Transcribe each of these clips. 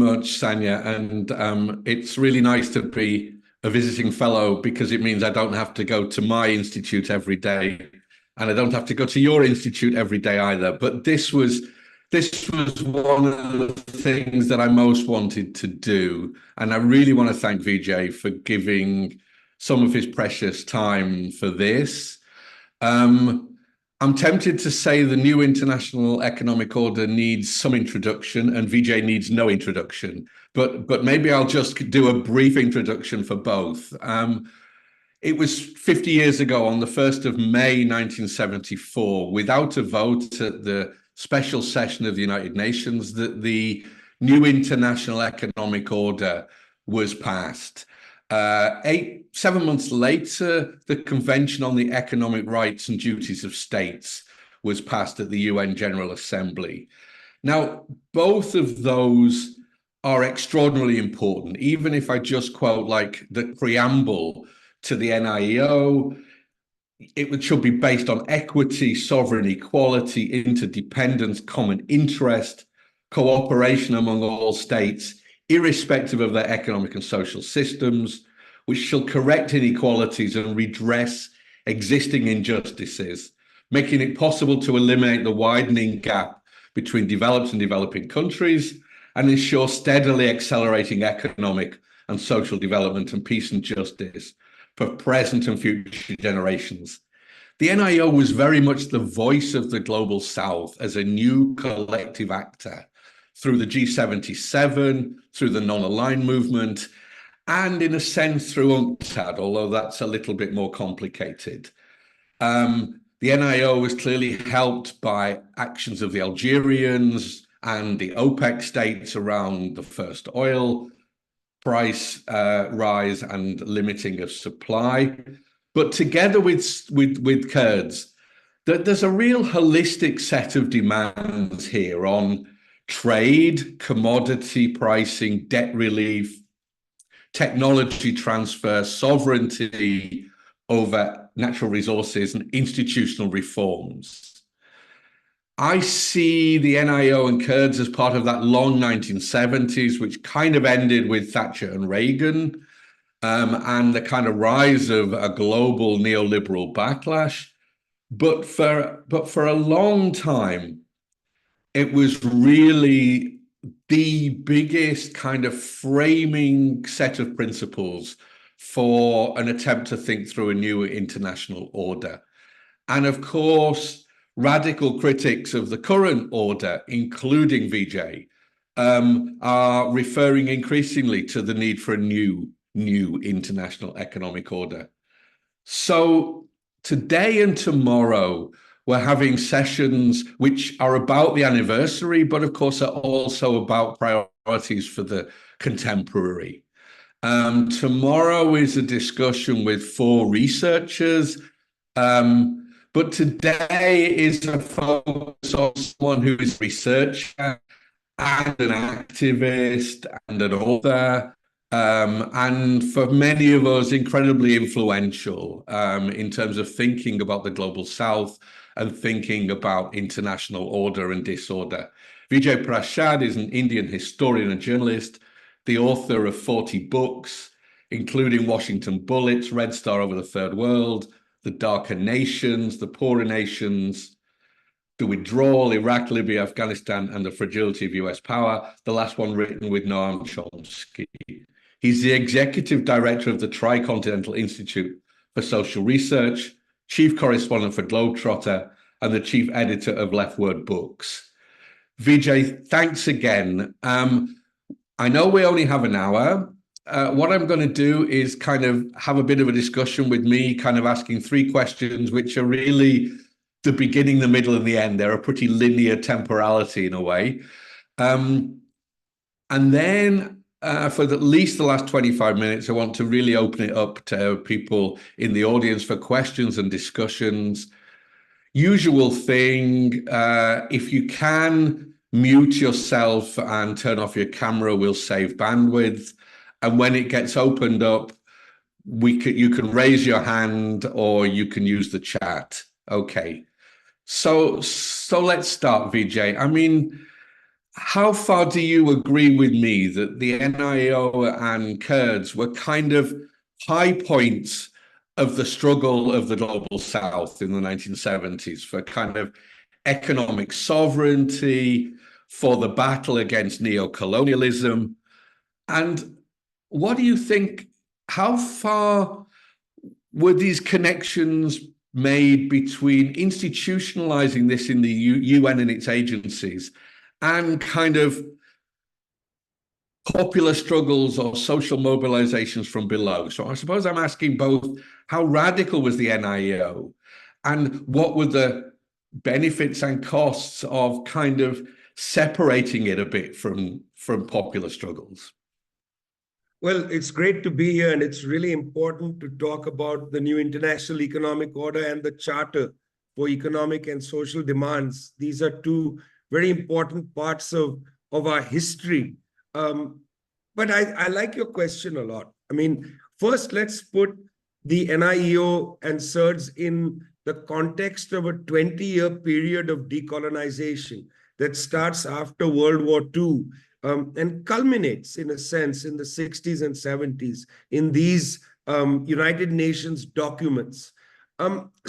much, Sanya. And it's really nice to be a visiting fellow because it means I don't have to go to my institute every day, and I don't have to go to your institute every day either. But this was one of the things that I most wanted to do. And I really want to thank Vijay for giving some of his precious time for this. I'm tempted to say the new international economic order needs some introduction and Vijay needs no introduction, but maybe I'll just do a brief introduction for both. It was 50 years ago on the 1st of May, 1974, without a vote at the special session of the United Nations, that the new international economic order was passed. 7 months later, the Convention on the Economic Rights and Duties of States was passed at the UN General Assembly. Now, both of those are extraordinarily important, even if I just quote like the preamble to the NIEO. It should be based on equity, sovereign equality, interdependence, common interest, cooperation among all states, irrespective of their economic and social systems, which shall correct inequalities and redress existing injustices, making it possible to eliminate the widening gap between developed and developing countries and ensure steadily accelerating economic and social development and peace and justice for present and future generations. The NIEO was very much the voice of the global South as a new collective actor through the G77, through the non-aligned movement, and in a sense through UNCTAD, although that's a little bit more complicated. The NIO was clearly helped by actions of the Algerians and the OPEC states around the first oil price rise and limiting of supply. But together with CERDS, there's a real holistic set of demands here on trade, commodity pricing, debt relief, technology transfer, sovereignty over natural resources, and institutional reforms. I see the NIO and CERDS as part of that long 1970s, which kind of ended with Thatcher and Reagan, and the kind of rise of a global neoliberal backlash. But for a long time, it was really the biggest kind of framing set of principles for an attempt to think through a new international order. And of course, radical critics of the current order, including Vijay, are referring increasingly to the need for a new international economic order. So today and tomorrow, we're having sessions which are about the anniversary, but of course are also about priorities for the contemporary. Tomorrow is a discussion with 4 researchers, but today is a focus on someone who is a researcher and an activist and an author, and for many of us, incredibly influential in terms of thinking about the global South and thinking about international order and disorder. Vijay Prashad is an Indian historian and journalist, the author of 40 books, including Washington Bullets, Red Star Over the Third World, The Darker Nations, The Poorer Nations, The Withdrawal, Iraq, Libya, Afghanistan, and the Fragility of US Power, the last one written with Noam Chomsky. He's the executive director of the Tricontinental Institute for Social Research, chief correspondent for Globetrotter, and the chief editor of Left Word Books. Vijay, thanks again. I know we only have an hour. What I'm going to do is kind of have a bit of a discussion with me, kind of asking 3 questions, which are really the beginning, the middle, and the end. They're a pretty linear temporality in a way. And then for at least the last 25 minutes, I want to really open it up to people in the audience for questions and discussions. Usual thing, if you can, mute yourself and turn off your camera, we'll save bandwidth. And when it gets opened up, you can raise your hand or you can use the chat. Okay. So let's start, Vijay. I mean, how far do you agree with me that the NIEO and CERDS were kind of high points of the struggle of the global South in the 1970s for kind of economic sovereignty, for the battle against neocolonialism? And what do you think? How far were these connections made between institutionalizing this in the UN and its agencies and kind of popular struggles or social mobilizations from below? So I suppose I'm asking both, how radical was the NIEO and what were the benefits and costs of kind of separating it a bit from popular struggles? Well, it's great to be here, and it's really important to talk about the new international economic order and the Charter for Economic and Social Demands. These are two very important parts of our history. But I like your question a lot. I mean, first, let's put the NIEO and CERDS in the context of a 20-year period of decolonization that starts after World War II and culminates, in a sense, in the 60s and 70s in these United Nations documents.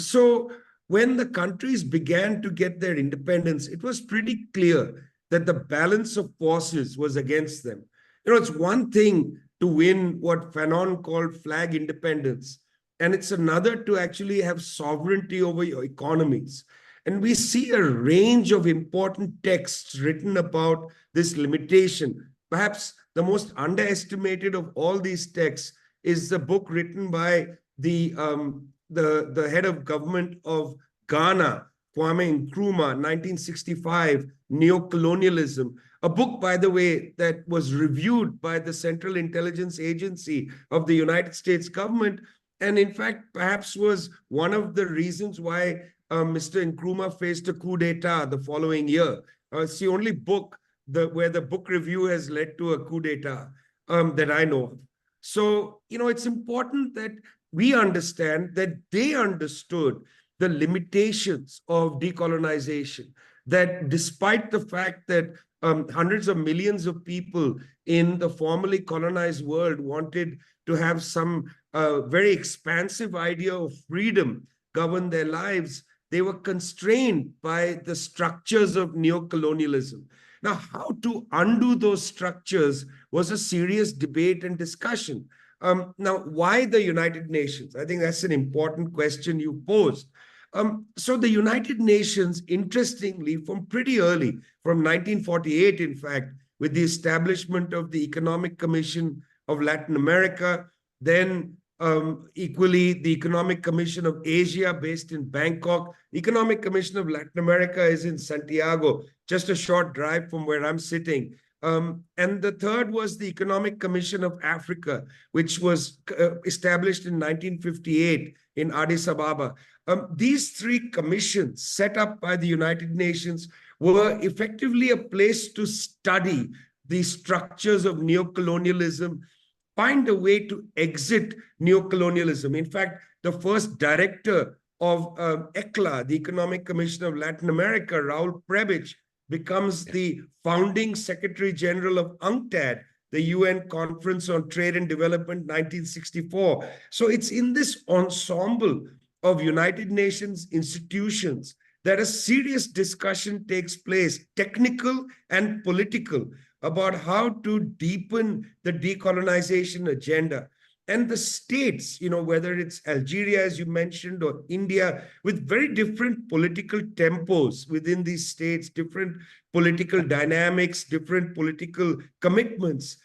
So when the countries began to get their independence, it was pretty clear that the balance of forces was against them. You know, it's one thing to win what Fanon called flag independence, and it's another to actually have sovereignty over your economies. And we see a range of important texts written about this limitation. Perhaps the most underestimated of all these texts is the book written by the head of government of Ghana, Kwame Nkrumah, 1965, Neocolonialism, a book, by the way, that was reviewed by the Central Intelligence Agency of the United States government, and in fact, perhaps was one of the reasons why Mr. Nkrumah faced a coup d'etat the following year. It's the only book where the book review has led to a coup d'etat that I know of. So, you know, it's important that we understand that they understood the limitations of decolonization, that despite the fact that hundreds of millions of people in the formerly colonized world wanted to have some very expansive idea of freedom govern their lives, they were constrained by the structures of neocolonialism. Now, how to undo those structures was a serious debate and discussion. Now, why the United Nations? I think that's an important question you posed. So the United Nations, interestingly, from pretty early, from 1948, in fact, with the establishment of the Economic Commission of Latin America, then equally, the Economic Commission of Asia, based in Bangkok. Economic Commission of Latin America is in Santiago, just a short drive from where I'm sitting. And the third was the Economic Commission of Africa, which was established in 1958 in Addis Ababa. These three commissions set up by the United Nations were effectively a place to study the structures of neocolonialism, find a way to exit neocolonialism. In fact, the first director of ECLA, the Economic Commission of Latin America, Raul Prebisch, becomes the founding Secretary General of UNCTAD, the UN Conference on Trade and Development, 1964. So it's in this ensemble of United Nations institutions that a serious discussion takes place, technical and political, about how to deepen the decolonization agenda. And the states, you know, whether it's Algeria, as you mentioned, or India, with very different political tempos within these states, different political dynamics, different political commitments.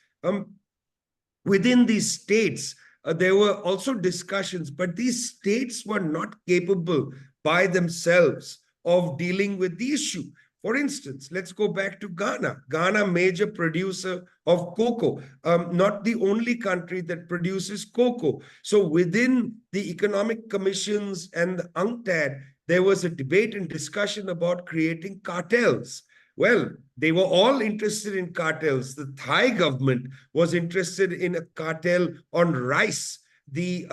Within these states, there were also discussions, but these states were not capable by themselves of dealing with the issue. For instance, let's go back to Ghana. Ghana, major producer of cocoa, not the only country that produces cocoa. So within the economic commissions and the UNCTAD, there was a debate and discussion about creating cartels. Well, they were all interested in cartels. The Thai government was interested in a cartel on rice. The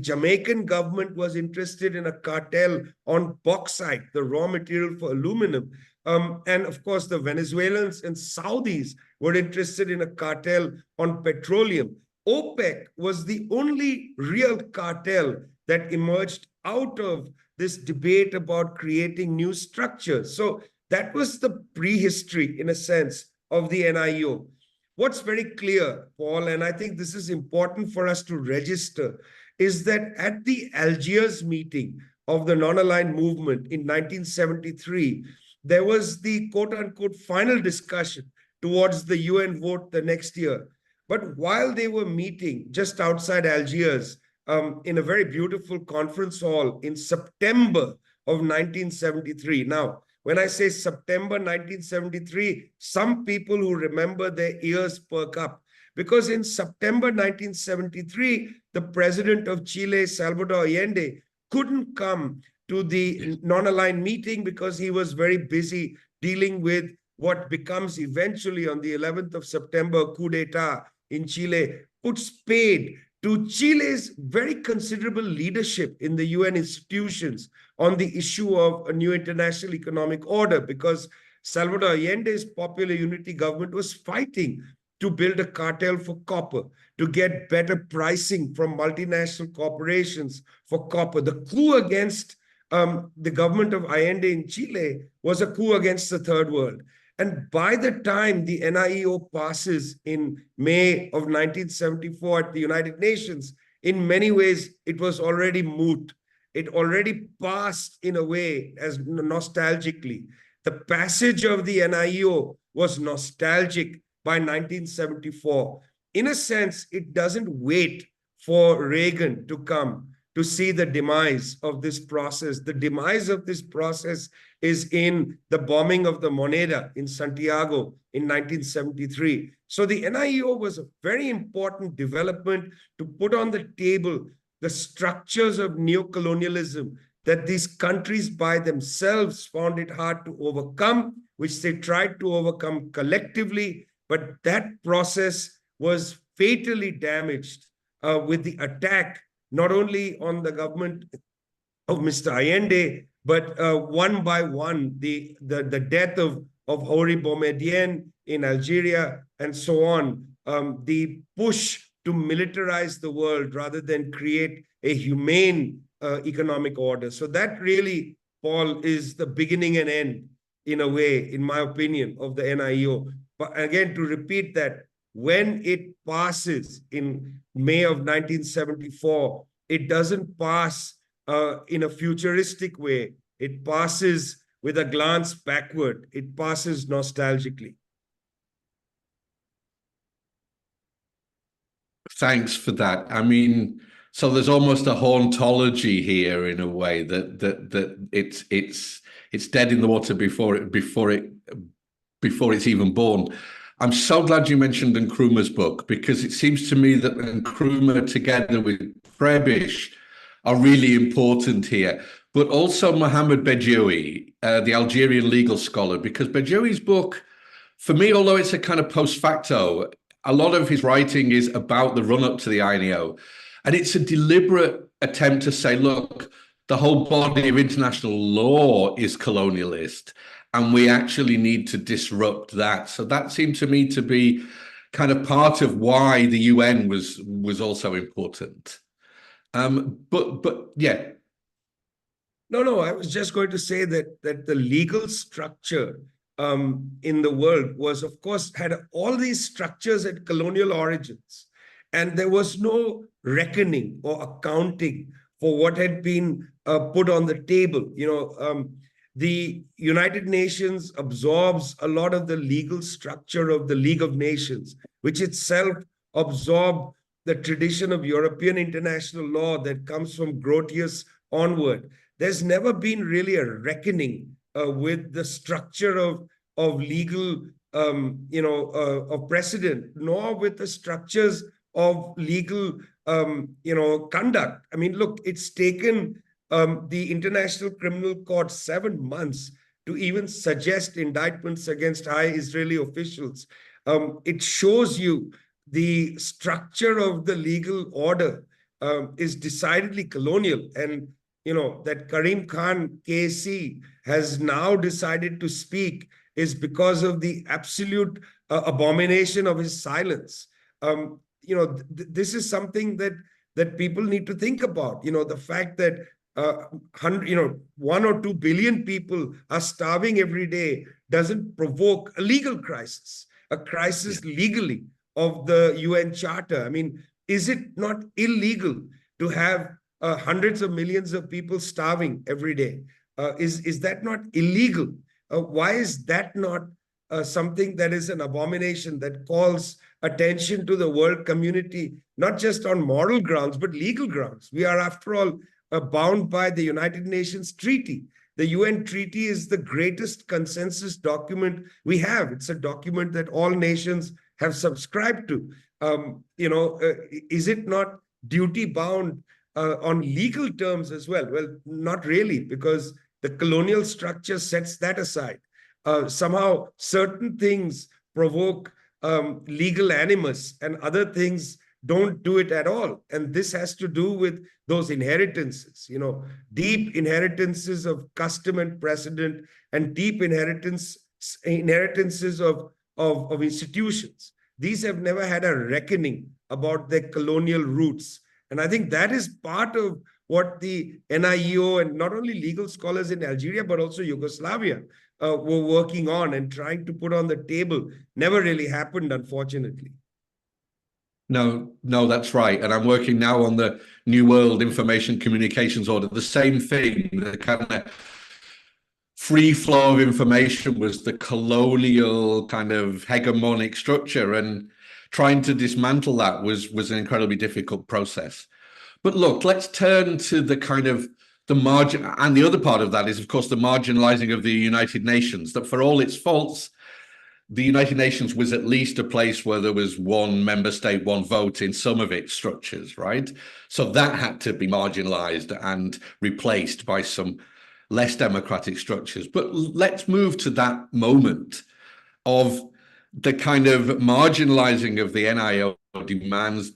Jamaican government was interested in a cartel on bauxite, the raw material for aluminum. And of course, the Venezuelans and Saudis were interested in a cartel on petroleum. OPEC was the only real cartel that emerged out of this debate about creating new structures. So that was the prehistory, in a sense, of the NIEO. What's very clear, Paul, and I think this is important for us to register, is that at the Algiers meeting of the non-aligned movement in 1973, there was the quote-unquote final discussion towards the UN vote the next year. But while they were meeting just outside Algiers, in a very beautiful conference hall in September of 1973. Now, when I say September 1973, some people who remember their ears perk up, because in September 1973, the president of Chile, Salvador Allende, couldn't come to the non-aligned meeting because he was very busy dealing with what becomes eventually on the 11th of September coup d'etat in Chile, puts paid to Chile's very considerable leadership in the UN institutions on the issue of a new international economic order, because Salvador Allende's Popular Unity government was fighting to build a cartel for copper, to get better pricing from multinational corporations for copper. The coup against the government of Allende in Chile was a coup against the third world. And by the time the NIEO passes in May of 1974 at the United Nations, in many ways, it was already moot. It already passed in a way as nostalgically. The passage of the NIEO was nostalgic by 1974. In a sense, it doesn't wait for Reagan to come to see the demise of this process. The demise of this process is in the bombing of the Moneda in Santiago in 1973. So the NIEO was a very important development to put on the table the structures of neocolonialism that these countries by themselves found it hard to overcome, which they tried to overcome collectively. But that process was fatally damaged with the attack not only on the government of Mr. Allende, but one by one, the death of Hori Boumediene in Algeria and so on, the push to militarize the world rather than create a humane economic order. So that really, Paul, is the beginning and end, in a way, in my opinion, of the NIEO. But again, to repeat that, when it passes in May of 1974, it doesn't pass in a futuristic way. It passes with a glance backward. It passes nostalgically. Thanks for that. I mean, so there's almost a hauntology here in a way that it's dead in the water before it's even born. I'm so glad you mentioned Nkrumah's book, because it seems to me that Nkrumah together with Prebisch are really important here, but also Mohammed Bedjoui, the Algerian legal scholar, because Bedjoui's book, for me, although it's a kind of post facto, a lot of his writing is about the run-up to the INEO. And it's a deliberate attempt to say, look, the whole body of international law is colonialist, and we actually need to disrupt that. So that seemed to me to be kind of part of why the UN was also important. But yeah. No, I was just going to say that the legal structure in the world was, of course, had all these structures at colonial origins. And there was no reckoning or accounting for what had been put on the table. The United Nations absorbs a lot of the legal structure of the League of Nations, which itself absorbed the tradition of European international law that comes from Grotius onward. There's never been really a reckoning with the structure of legal, of precedent, nor with the structures of legal, conduct. I mean, look, it's taken the International Criminal Court 7 months to even suggest indictments against high Israeli officials. It shows you the structure of the legal order is decidedly colonial. And that Karim Khan, KC, has now decided to speak is because of the absolute abomination of his silence. This is something that people need to think about. The fact that 1 or 2 billion people are starving every day doesn't provoke a legal crisis, a crisis legally of the UN Charter. I mean, is it not illegal to have hundreds of millions of people starving every day? Is that not illegal? Why is that not something that is an abomination that calls attention to the world community, not just on moral grounds, but legal grounds? We are, after all, bound by the United Nations Treaty. The UN Treaty is the greatest consensus document we have. It's a document that all nations have subscribed to. Is it not duty bound on legal terms as well? Well, not really, because the colonial structure sets that aside. Somehow certain things provoke legal animus and other things don't do it at all. And this has to do with those inheritances, deep inheritances of custom and precedent, and deep inheritances of institutions. These have never had a reckoning about their colonial roots. And I think that is part of what the NIEO and not only legal scholars in Algeria, but also Yugoslavia were working on and trying to put on the table. Never really happened, unfortunately. No, that's right. And I'm working now on the New World Information Communications Order. The same thing, the kind of free flow of information was the colonial kind of hegemonic structure, and trying to dismantle that was an incredibly difficult process. But look, let's turn to the kind of the margin, and the other part of that is, of course, the marginalizing of the United Nations, that for all its faults, the United Nations was at least a place where there was one member state, one vote in some of its structures, right? So that had to be marginalized and replaced by some less democratic structures. But let's move to that moment of the kind of marginalizing of the NIO demands,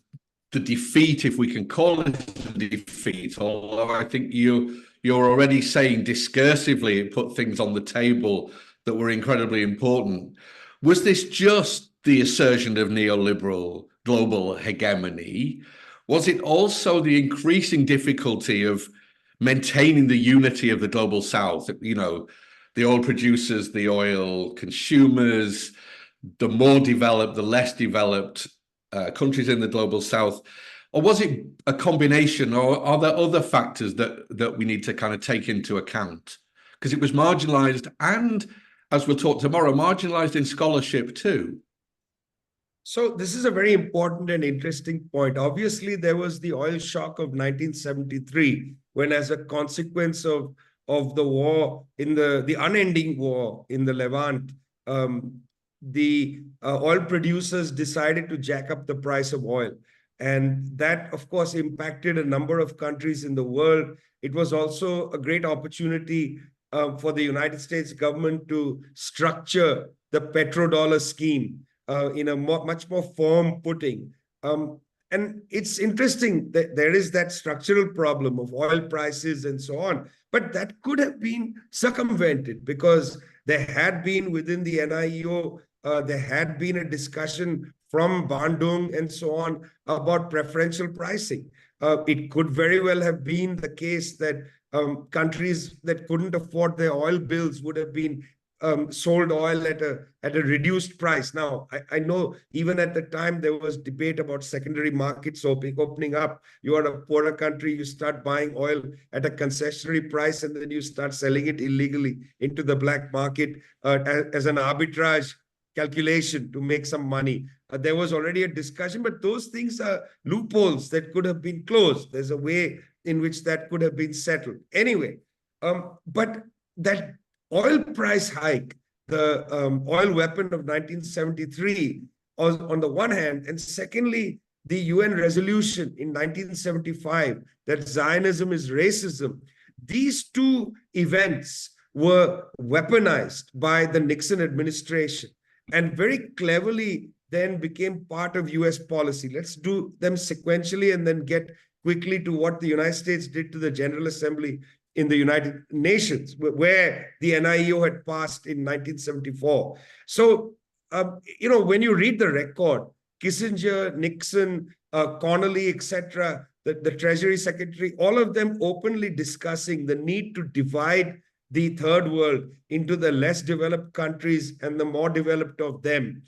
the defeat, if we can call it a defeat, although I think you're already saying discursively it put things on the table that were incredibly important. Was this just the assertion of neoliberal global hegemony? Was it also the increasing difficulty of maintaining the unity of the global South? The oil producers, the oil consumers, the more developed, the less developed countries in the global South? Or was it a combination, or are there other factors that we need to kind of take into account? Because it was marginalized, and as we'll talk tomorrow, marginalized in scholarship too. So this is a very important and interesting point. Obviously, there was the oil shock of 1973, when, as a consequence of the war, in the unending war in the Levant, the oil producers decided to jack up the price of oil. And that, of course, impacted a number of countries in the world. It was also a great opportunity for the United States government to structure the petrodollar scheme in a much more firm footing. And it's interesting that there is that structural problem of oil prices and so on, but that could have been circumvented, because there had been within the NIEO, there had been a discussion from Bandung and so on about preferential pricing. It could very well have been the case that countries that couldn't afford their oil bills would have been sold oil at a reduced price. Now, I know even at the time there was debate about secondary markets opening up. You are a poorer country, you start buying oil at a concessionary price, and then you start selling it illegally into the black market as an arbitrage calculation to make some money. There was already a discussion, but those things are loopholes that could have been closed. There's a way in which that could have been settled. Anyway, but that oil price hike, the oil weapon of 1973, on the one hand, and secondly, the UN resolution in 1975 that Zionism is racism, these two events were weaponized by the Nixon administration and very cleverly then became part of US policy. Let's do them sequentially and then get quickly to what the United States did to the General Assembly in the United Nations, where the NIEO had passed in 1974. So, when you read the record, Kissinger, Nixon, Connolly, etc., the Treasury Secretary, all of them openly discussing the need to divide the third world into the less developed countries and the more developed of them.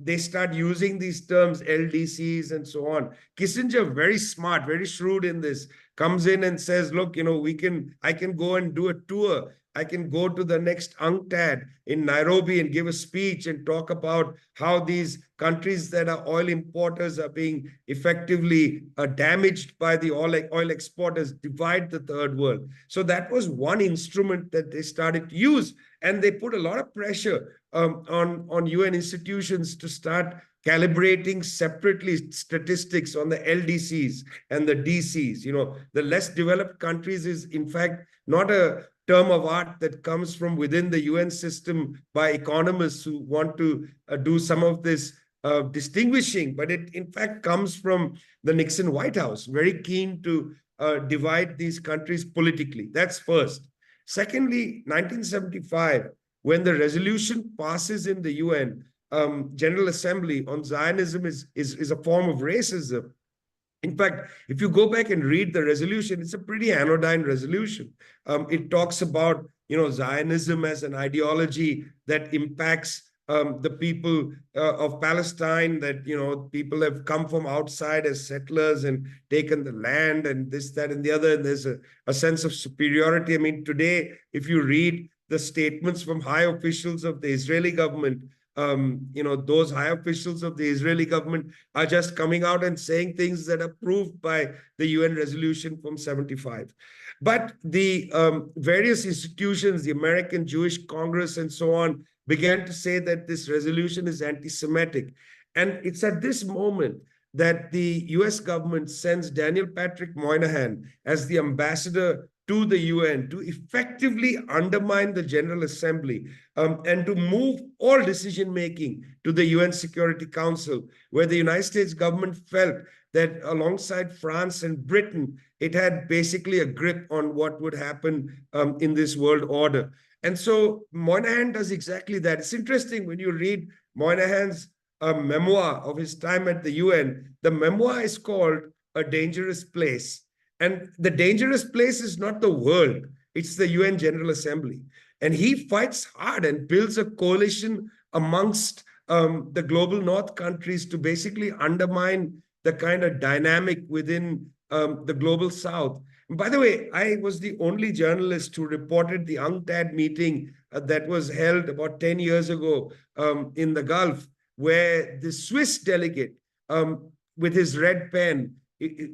They start using these terms, LDCs and so on. Kissinger, very smart, very shrewd in this, comes in and says, look, I can go and do a tour. I can go to the next UNCTAD in Nairobi and give a speech and talk about how these countries that are oil importers are being effectively damaged by the oil exporters, divide the third world. So that was one instrument that they started to use. And they put a lot of pressure on UN institutions to start calibrating separately statistics on the LDCs and the DCs. The less developed countries is, in fact, not a term of art that comes from within the UN system by economists who want to do some of this distinguishing, but it in fact comes from the Nixon White House, very keen to divide these countries politically. That's first. Secondly, 1975, when the resolution passes in the UN General Assembly on Zionism is a form of racism. In fact, if you go back and read the resolution, it's a pretty anodyne resolution. It talks about, Zionism as an ideology that impacts the people of Palestine, that, people have come from outside as settlers and taken the land and this, that, and the other. And there's a sense of superiority. I mean, today, if you read the statements from high officials of the Israeli government, those high officials of the Israeli government are just coming out and saying things that are proved by the UN resolution from 75. But the various institutions, the American Jewish Congress and so on, began to say that this resolution is anti-Semitic. And it's at this moment that the US government sends Daniel Patrick Moynihan as the ambassador to the UN to effectively undermine the General Assembly and to move all decision-making to the UN Security Council, where the United States government felt that alongside France and Britain, it had basically a grip on what would happen in this world order. And so Moynihan does exactly that. It's interesting when you read Moynihan's memoir of his time at the UN, the memoir is called A Dangerous Place. And the dangerous place is not the world, it's the UN General Assembly. And he fights hard and builds a coalition amongst the global North countries to basically undermine the kind of dynamic within the global South. And by the way, I was the only journalist who reported the UNCTAD meeting that was held about 10 years ago in the Gulf, where the Swiss delegate with his red pen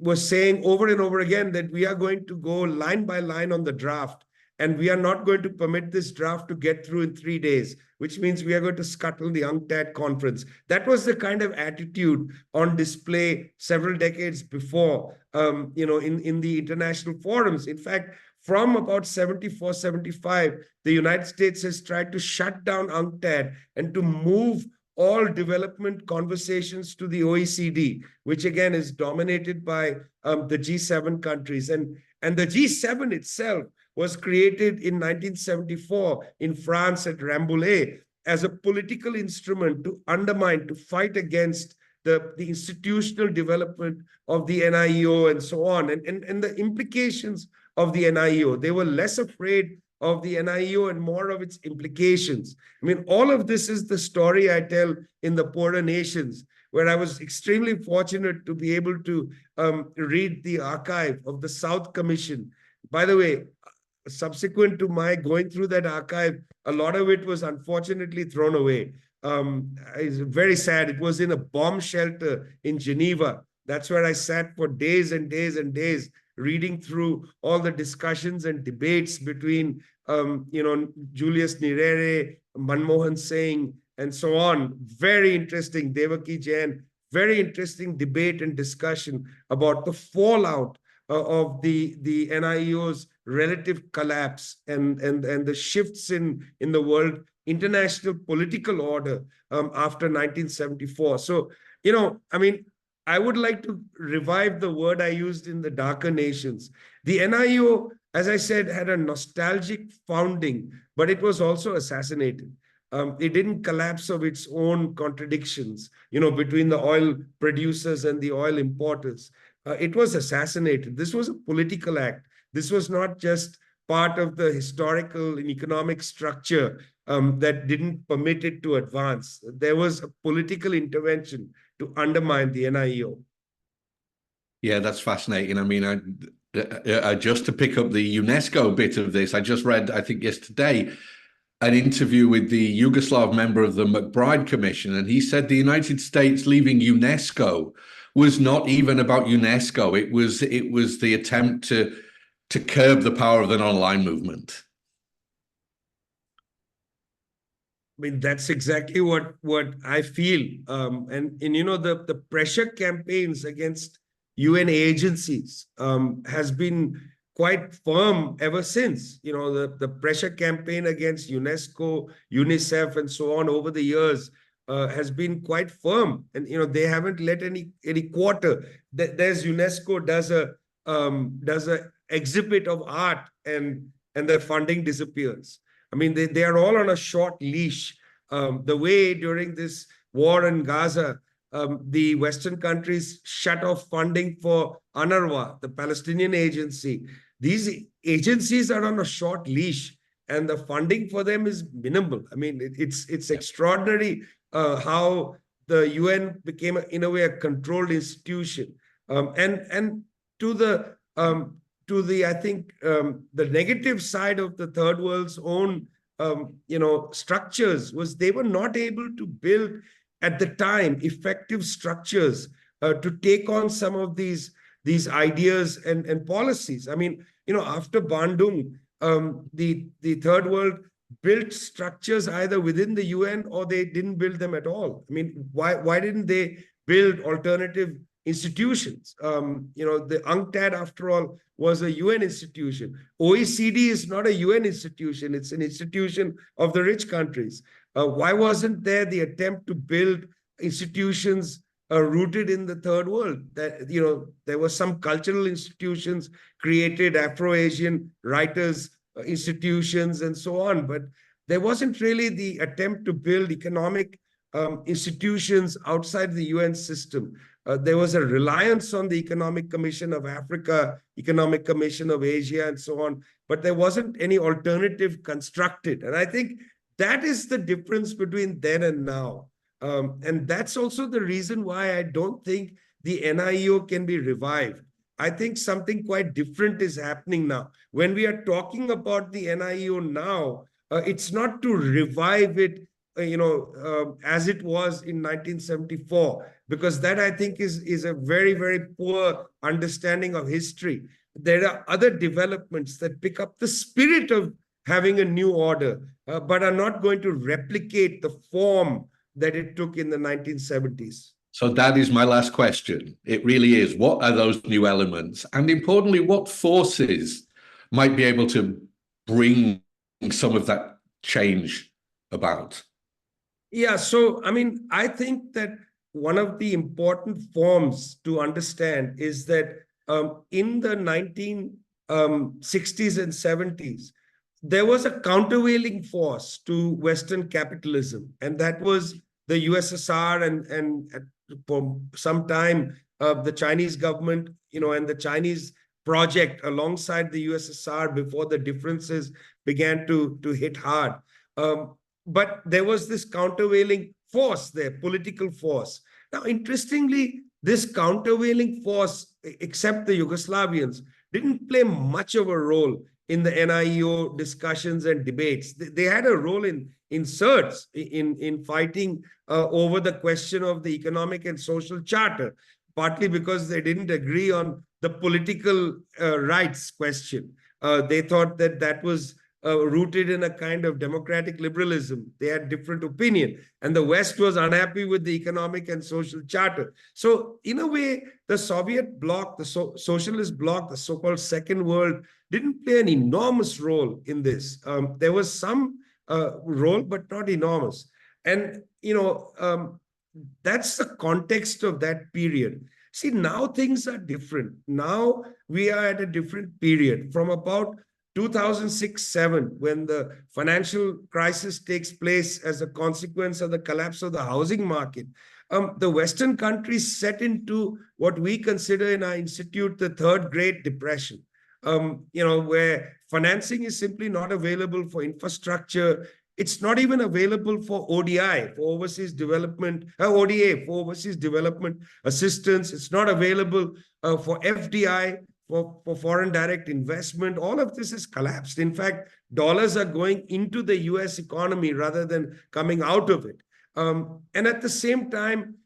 was saying over and over again that we are going to go line by line on the draft, and we are not going to permit this draft to get through in 3 days, which means we are going to scuttle the UNCTAD conference. That was the kind of attitude on display several decades before, in the international forums. In fact, from about 74, 75, the United States has tried to shut down UNCTAD and to move all development conversations to the OECD, which again is dominated by the G7 countries. And the G7 itself was created in 1974 in France at Rambouillet as a political instrument to undermine, to fight against the institutional development of the NIEO and so on, and the implications of the NIEO. They were less afraid of the NIEO and more of its implications. I mean, all of this is the story I tell in the poorer nations, where I was extremely fortunate to be able to read the archive of the South Commission. By the way, subsequent to my going through that archive, a lot of it was unfortunately thrown away. It's very sad. It was in a bomb shelter in Geneva. That's where I sat for days and days and days, reading through all the discussions and debates between, Julius Nyerere, Manmohan Singh, and so on. Very interesting, Devaki Jain, very interesting debate and discussion about the fallout of the NIEO's relative collapse and the shifts in the world international political order after 1974. So, I mean, I would like to revive the word I used in the darker nations. The NIEO, as I said, had a nostalgic founding, but it was also assassinated. It didn't collapse of its own contradictions, between the oil producers and the oil importers. It was assassinated. This was a political act. This was not just part of the historical and economic structure that didn't permit it to advance. There was a political intervention to undermine the NIEO. Yeah, that's fascinating. I mean, just to pick up the UNESCO bit of this, I just read, I think yesterday, an interview with the Yugoslav member of the McBride Commission, and he said the United States leaving UNESCO was not even about UNESCO. It was the attempt to curb the power of the non-aligned movement. I mean, that's exactly what I feel. And the pressure campaigns against UN agencies has been quite firm ever since. The pressure campaign against UNESCO, UNICEF, and so on over the years has been quite firm. And they haven't let any quarter. There's UNESCO does a exhibit of art, and their funding disappears. I mean, they are all on a short leash. The way during this war in Gaza, the Western countries shut off funding for UNRWA, the Palestinian agency. These agencies are on a short leash, and the funding for them is minimal. I mean, it's extraordinary how the UN became, in a way, a controlled institution. And to the I think the negative side of the third world's own structures was they were not able to build at the time effective structures to take on some of these ideas and policies. I mean, after Bandung, the third world built structures either within the UN or they didn't build them at all. I mean, why didn't they build alternative institutions? The UNCTAD, after all, was a UN institution. OECD is not a UN institution. It's an institution of the rich countries. Why wasn't there the attempt to build institutions rooted in the third world? That, there were some cultural institutions created, Afro-Asian writers institutions and so on, but there wasn't really the attempt to build economic institutions outside the UN system. There was a reliance on the Economic Commission of Africa, Economic Commission of Asia, and so on, but there wasn't any alternative constructed. And I think that is the difference between then and now. And that's also the reason why I don't think the NIEO can be revived. I think something quite different is happening now. When we are talking about the NIEO now, it's not to revive it as it was in 1974, because that, I think, is a very, very poor understanding of history. There are other developments that pick up the spirit of having a new order, but are not going to replicate the form that it took in the 1970s. So that is my last question. It really is. What are those new elements? And importantly, what forces might be able to bring some of that change about? Yeah, so, I mean, I think that one of the important forms to understand is that in the 1960s and 70s, there was a countervailing force to Western capitalism, and that was the USSR and for some time, the Chinese government, and the Chinese project alongside the USSR before the differences began to hit hard. But there was this countervailing force there, political force. Now, interestingly, this countervailing force, except the Yugoslavians, didn't play much of a role in the NIEO discussions and debates. They had a role in CERDS, in fighting over the question of the economic and social charter, partly because they didn't agree on the political rights question. They thought that was rooted in a kind of democratic liberalism. They had different opinion, and the West was unhappy with the economic and social charter. So in a way, the Soviet bloc, the socialist bloc, the so-called Second World, didn't play an enormous role in this. There was some role, but not enormous. And, that's the context of that period. See, now things are different. Now we are at a different period from about 2006-07, when the financial crisis takes place as a consequence of the collapse of the housing market. The Western countries set into what we consider in our institute the third Great Depression. Where financing is simply not available for infrastructure. It's not even available for ODI, for overseas development, ODA, for overseas development assistance. It's not available for FDI, for foreign direct investment. All of this has collapsed. In fact, dollars are going into the US economy rather than coming out of it. And at the same time,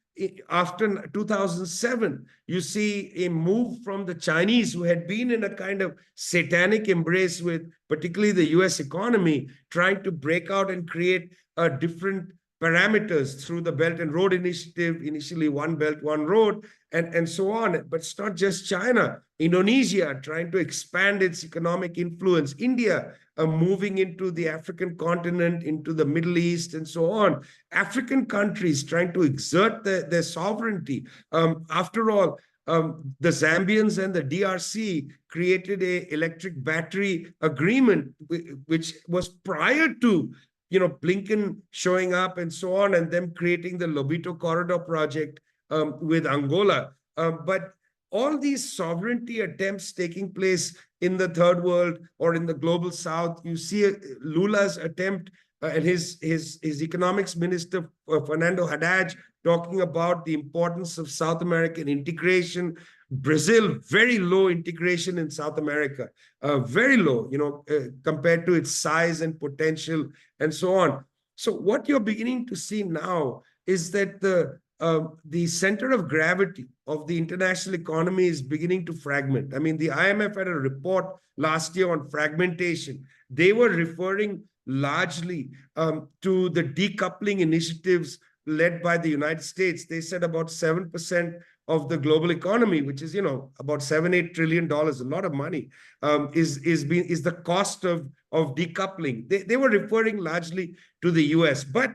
after 2007, you see a move from the Chinese, who had been in a kind of satanic embrace with particularly the US economy, trying to break out and create different parameters through the Belt and Road Initiative, initially One Belt, One Road, and so on. But it's not just China. Indonesia trying to expand its economic influence. India moving into the African continent, into the Middle East, and so on. African countries trying to exert their sovereignty. After all, the Zambians and the DRC created an electric battery agreement, which was prior to Blinken showing up and so on, and them creating the Lobito Corridor project with Angola. But all these sovereignty attempts taking place in the third world or in the global south, you see Lula's attempt and his economics minister, Fernando Haddad, talking about the importance of South American integration. Brazil, very low integration in South America, very low, compared to its size and potential and so on. So what you're beginning to see now is that the center of gravity of the international economy is beginning to fragment. I mean, the IMF had a report last year on fragmentation. They were referring largely to the decoupling initiatives led by the United States. They said about 7% of the global economy, which is, about $7-8 trillion, a lot of money, is the cost of decoupling. They were referring largely to the US, but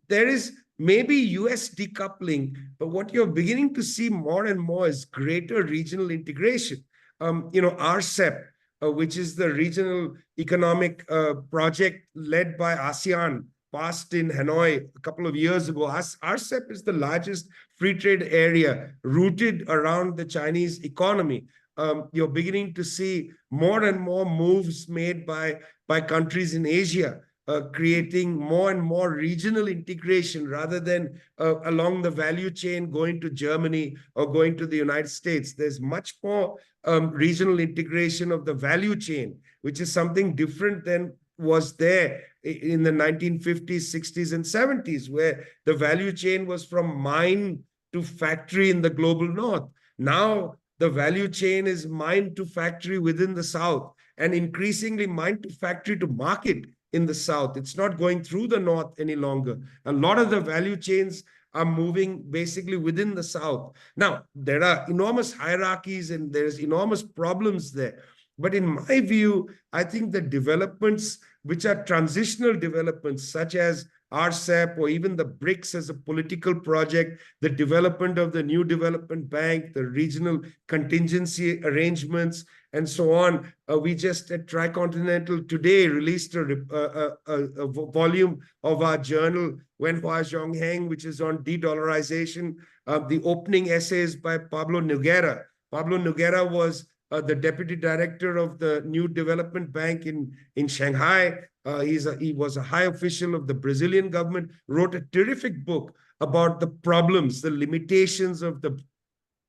there is maybe US decoupling, but what you're beginning to see more and more is greater regional integration. RCEP, which is the regional economic project led by ASEAN, passed in Hanoi a couple of years ago. RCEP is the largest free trade area rooted around the Chinese economy. You're beginning to see more and more moves made by countries in Asia, creating more and more regional integration rather than along the value chain going to Germany or going to the United States. There's much more regional integration of the value chain, which is something different than was there in the 1950s, 60s, and 70s, where the value chain was from mine to factory in the global north. Now, the value chain is mine to factory within the South, and increasingly mine to factory to market in the South. It's not going through the North any longer. A lot of the value chains are moving basically within the South. Now, there are enormous hierarchies and there's enormous problems there. But in my view, I think the developments, which are transitional developments, such as RCEP or even the BRICS as a political project, the development of the new development bank, the regional contingency arrangements, and so on. We just at Tricontinental today released a volume of our journal, Wenhua Zhongheng, which is on de-dollarization. The opening essays by Pablo Noguera. Pablo Noguera was the deputy director of the new development bank in Shanghai. He was a high official of the Brazilian government, wrote a terrific book about the problems, the limitations of the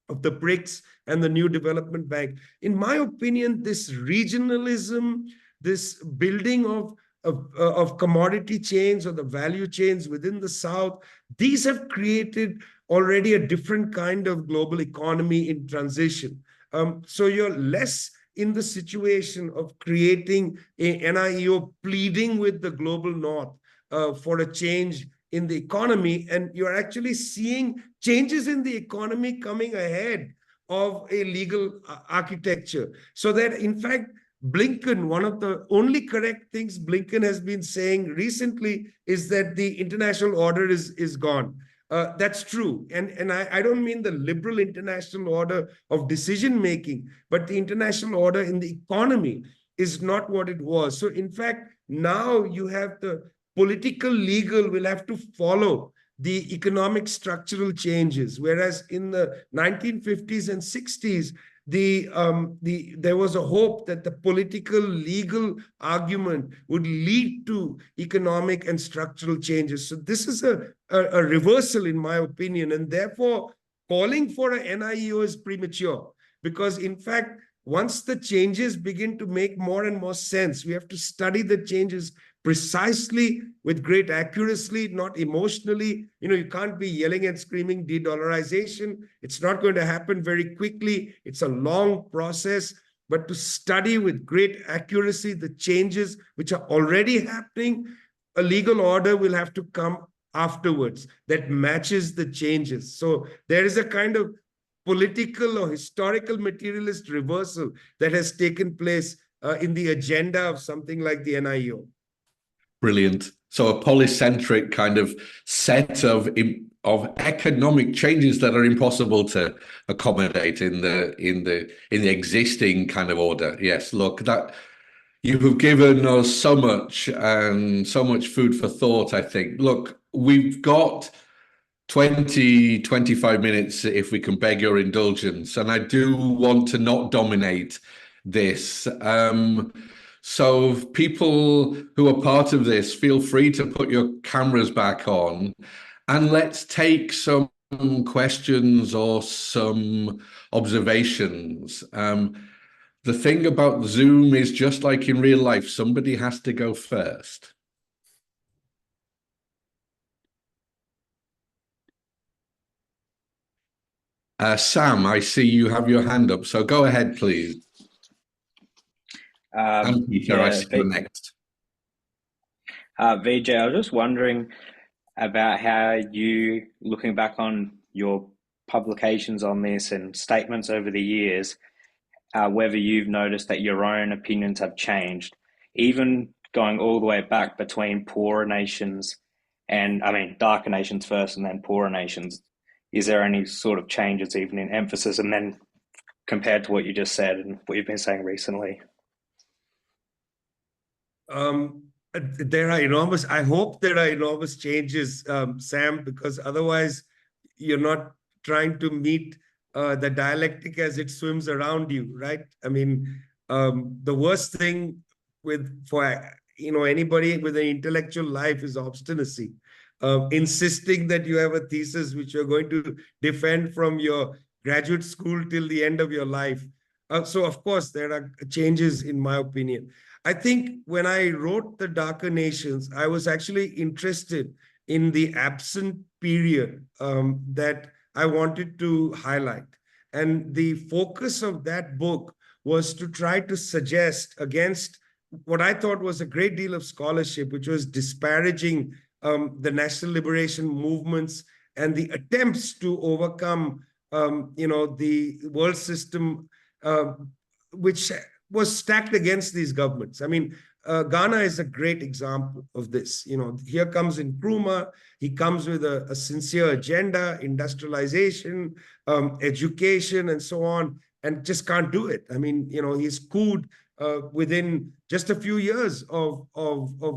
BRICS and the new development bank. In my opinion, this regionalism, this building of commodity chains or the value chains within the South, these have created already a different kind of global economy in transition. So you're less in the situation of creating a NIEO pleading with the global North for a change in the economy, and you're actually seeing changes in the economy coming ahead of a legal architecture. So that, in fact, Blinken, one of the only correct things Blinken has been saying recently is that the international order is gone. That's true. And I don't mean the liberal international order of decision making, but the international order in the economy is not what it was. So in fact, now you have the political legal will have to follow the economic structural changes, whereas in the 1950s and 60s, there was a hope that the political legal argument would lead to economic and structural changes. So this is a reversal, in my opinion, and therefore calling for an NIEO is premature, because in fact, once the changes begin to make more and more sense, we have to study the changes precisely with great accuracy, not emotionally. You can't be yelling and screaming de-dollarization. It's not going to happen very quickly. It's a long process, but to study with great accuracy the changes which are already happening, a legal order will have to come afterwards that matches the changes. So there is a kind of political or historical materialist reversal that has taken place in the agenda of something like the NIEO. Brilliant. So a polycentric kind of set of economic changes that are impossible to accommodate in the existing kind of order. Yes, look, that you have given us so much and so much food for thought, I think. Look, we've got 20, 25 minutes, if we can beg your indulgence. And I do want to not dominate this. So people who are part of this, feel free to put your cameras back on and let's take some questions or some observations. The thing about Zoom is just like in real life, somebody has to go first. Sam, I see you have your hand up, so go ahead, please. And Peter, I see you next. Vijay, I was just wondering about how you, looking back on your publications on this and statements over the years, whether you've noticed that your own opinions have changed, even going all the way back between poorer nations and, darker nations first and then poorer nations. Is there any sort of changes even in emphasis, and then compared to what you just said and what you've been saying recently? There are enormous, I hope there are enormous changes, Sam, because otherwise you're not trying to meet the dialectic as it swims around you, right? The worst thing for anybody with an intellectual life is obstinacy. Insisting that you have a thesis which you're going to defend from your graduate school till the end of your life. So of course there are changes, in my opinion. I think when I wrote The Darker Nations, I was actually interested in the absent period that I wanted to highlight. And the focus of that book was to try to suggest against what I thought was a great deal of scholarship, which was disparaging the national liberation movements and the attempts to overcome, the world system, which was stacked against these governments. Ghana is a great example of this. Here comes Nkrumah. He comes with a sincere agenda, industrialization, education, and so on, and just can't do it. He's couped within just a few years of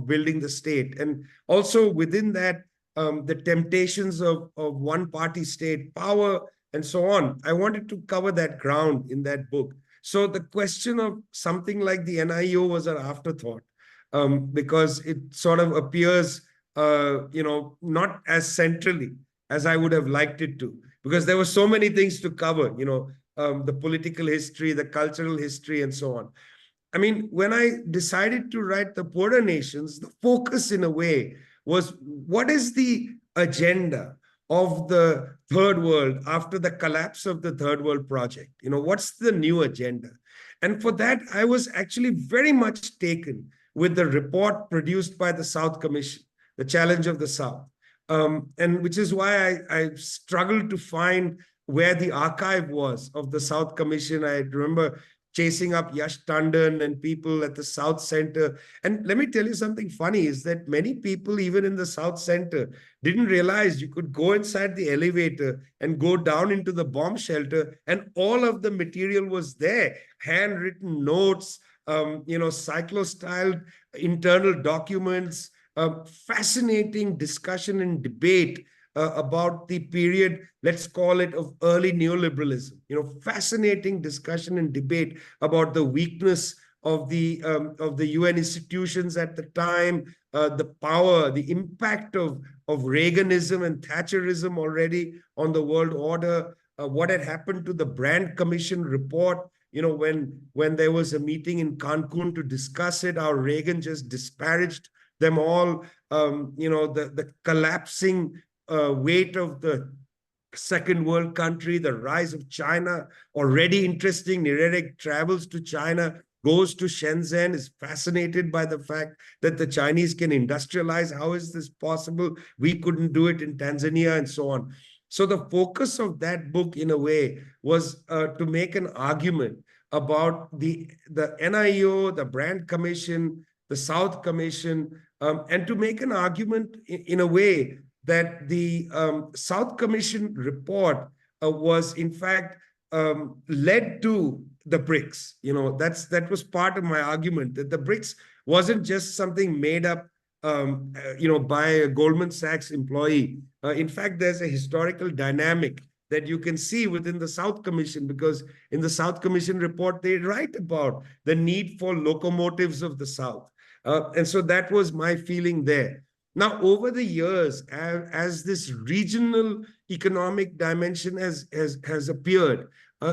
building the state. And also within that, the temptations of one-party state power and so on. I wanted to cover that ground in that book. So the question of something like the NIEO was an afterthought, because it sort of appears, not as centrally as I would have liked it to, because there were so many things to cover, the political history, the cultural history, and so on. When I decided to write The Poorer Nations, the focus in a way was, what is the agenda of the third world after the collapse of the third world project? What's the new agenda? And for that, I was actually very much taken with the report produced by the South Commission, The Challenge of the South. And which is why I struggled to find where the archive was of the South Commission. I remember chasing up Yash Tandon and people at the South Center. And let me tell you something funny is that many people, even in the South Center, didn't realize you could go inside the elevator and go down into the bomb shelter, and all of the material was there, handwritten notes, cyclo-styled internal documents, fascinating discussion and debate about the period, let's call it, of early neoliberalism. Fascinating discussion and debate about the weakness of the UN institutions at the time, the power, the impact of Reaganism and Thatcherism already on the world order, what had happened to the Brand Commission report. When there was a meeting in Cancun to discuss it, how Reagan just disparaged them all. The collapsing weight of the second world country, the rise of China, already interesting. Nererek travels to China, goes to Shenzhen, is fascinated by the fact that the Chinese can industrialize. How is this possible? We couldn't do it in Tanzania, and so on. So the focus of that book, in a way, was to make an argument about the NIEO, the Brand Commission, the South Commission, and to make an argument in a way that the South Commission report was, in fact, led to the BRICS. That was part of my argument, that the BRICS wasn't just something made up by a Goldman Sachs employee. In fact, there's a historical dynamic that you can see within the South Commission, because in the South Commission report, they write about the need for locomotives of the South. And so that was my feeling there. Now, over the years, as this regional economic dimension has appeared,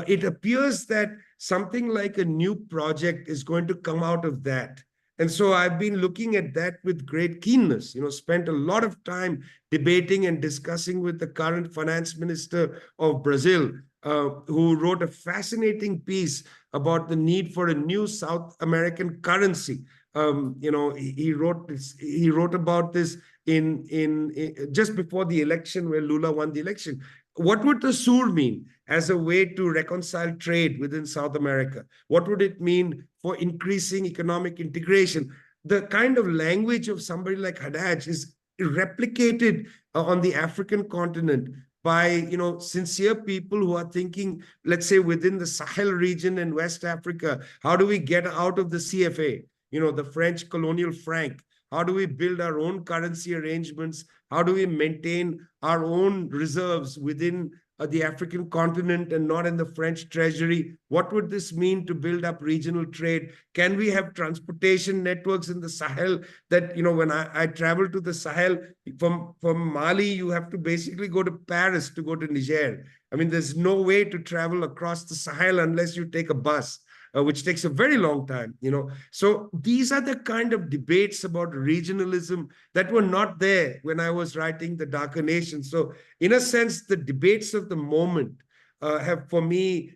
it appears that something like a new project is going to come out of that. And so I've been looking at that with great keenness, spent a lot of time debating and discussing with the current finance minister of Brazil, who wrote a fascinating piece about the need for a new South American currency. He wrote about this in just before the election, where Lula won the election. What would the SUR mean as a way to reconcile trade within South America? What would it mean for increasing economic integration? The kind of language of somebody like Haddad is replicated on the African continent by sincere people who are thinking, let's say, within the Sahel region in West Africa, how do we get out of the CFA, the French colonial franc? How do we build our own currency arrangements? How do we maintain our own reserves within the African continent and not in the French treasury? What would this mean to build up regional trade? Can we have transportation networks in the Sahel that, when I travel to the Sahel from Mali, you have to basically go to Paris to go to Niger. I mean, there's no way to travel across the Sahel unless you take a bus, which takes a very long time, So these are the kind of debates about regionalism that were not there when I was writing The Darker Nation. So in a sense, the debates of the moment have, for me,